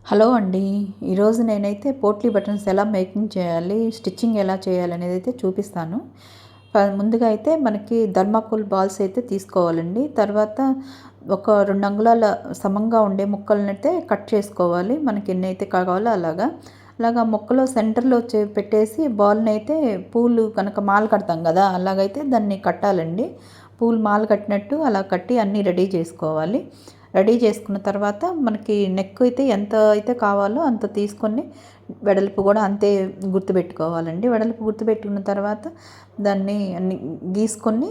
Hello అండి. ఈరోజు నేనైతే పోట్లీ బటన్స్ ఎలా మేకింగ్ చేయాలి, స్టిచ్చింగ్ ఎలా చేయాలి అనేది అయితే చూపిస్తాను. ముందుగా అయితే మనకి థర్మాకోల్ బాల్స్ అయితే తీసుకోవాలండి. తర్వాత ఒక 2 అంగుళాల సమంగా ఉండే ముక్కలనైతే కట్ చేసుకోవాలి. మనకి ఎన్నైతే కావాలో అలాగా ముక్కలో సెంటర్‌లో పెట్టేసి బాల్‌నైతే పూలు కనుక మాల కడతాం కదా! అలాగైతే దాన్ని కట్టాలండి. పూలు మాల కట్టినట్టు అలా కట్టి అన్నీ రెడీ చేసుకోవాలి. రెడీ చేసుకున్న తర్వాత మనకి నెక్ అయితే ఎంత అయితే కావాలో అంత తీసుకొని వెడల్పు కూడా అంతే గుర్తుపెట్టుకోవాలండి. వెడల్పు గుర్తుపెట్టుకున్న తర్వాత దాన్ని అన్ని గీసుకొని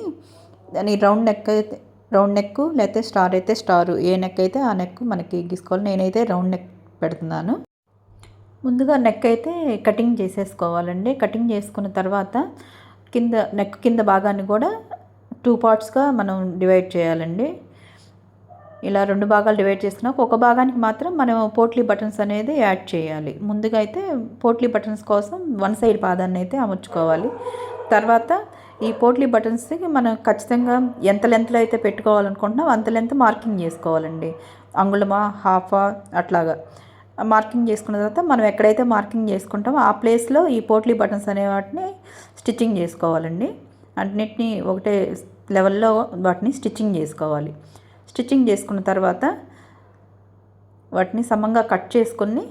దాన్ని రౌండ్ నెక్ లేకపోతే స్టార్ అయితే స్టారు, ఏ నెక్ అయితే ఆ నెక్ మనకి గీసుకోవాలి. నేనైతే రౌండ్ నెక్ పెడుతున్నాను. ముందుగా నెక్ అయితే కటింగ్ చేసేసుకోవాలండి. కటింగ్ చేసుకున్న తర్వాత నెక్ కింద భాగాన్ని కూడా 2 పార్ట్స్‌గా మనం డివైడ్ చేయాలండి. ఇలా 2 భాగాలు డివైడ్ చేసుకున్నాక ఒక భాగానికి మాత్రం మనం పోట్లీ బటన్స్ అనేది యాడ్ చేయాలి. ముందుగా అయితే పోట్లీ బటన్స్ కోసం వన్ సైడ్ పాదాన్ని అయితే అమర్చుకోవాలి. తర్వాత ఈ పోట్లీ బటన్స్‌కి మనం ఖచ్చితంగా ఎంత లెంత్‌లో అయితే పెట్టుకోవాలనుకుంటున్నామో అంత లెంత్ మార్కింగ్ చేసుకోవాలండి. అంగుళమా, హాఫా అట్లాగా. మార్కింగ్ చేసుకున్న తర్వాత మనం ఎక్కడైతే మార్కింగ్ చేసుకుంటామో ఆ ప్లేస్‌లో ఈ పోట్లీ బటన్స్ అనే వాటిని స్టిచ్చింగ్ చేసుకోవాలండి. అన్నిటిని ఒకటే లెవెల్‌లో వాటిని స్టిచ్చింగ్ చేసుకోవాలి. స్టిచ్చింగ్ చేసుకున్న తర్వాత వాటిని సమంగా కట్ చేసుకొని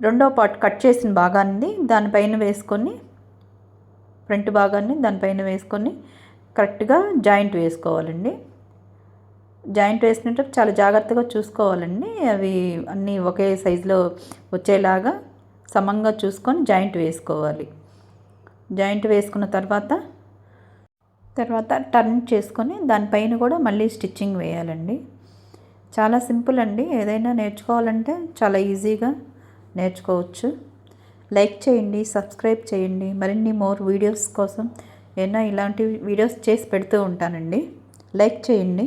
రెండో పార్ట్ కట్ చేసిన భాగాన్ని దానిపైన వేసుకొని ఫ్రంట్ భాగాన్ని దానిపైన వేసుకొని కరెక్ట్గా జాయింట్ వేసుకోవాలండి. జాయింట్ వేసుకునేటప్పుడు చాలా జాగ్రత్తగా చూసుకోవాలండి. అవి అన్నీ ఒకే సైజులో వచ్చేలాగా సమంగా చూసుకొని జాయింట్ వేసుకోవాలి. జాయింట్ వేసుకున్న తర్వాత టర్న్ చేసుకొని దానిపైన కూడా మళ్ళీ స్టిచ్చింగ్ వేయాలండి. చాలా సింపుల్ అండి. ఏదైనా నేర్చుకోవాలంటే చాలా ఈజీగా నేర్చుకోవచ్చు. లైక్ చేయండి, సబ్స్క్రైబ్ చేయండి. మరిన్ని వీడియోస్ కోసం ఏమైనా ఇలాంటి వీడియోస్ చేసి పెడుతూ ఉంటానండి. లైక్ చేయండి.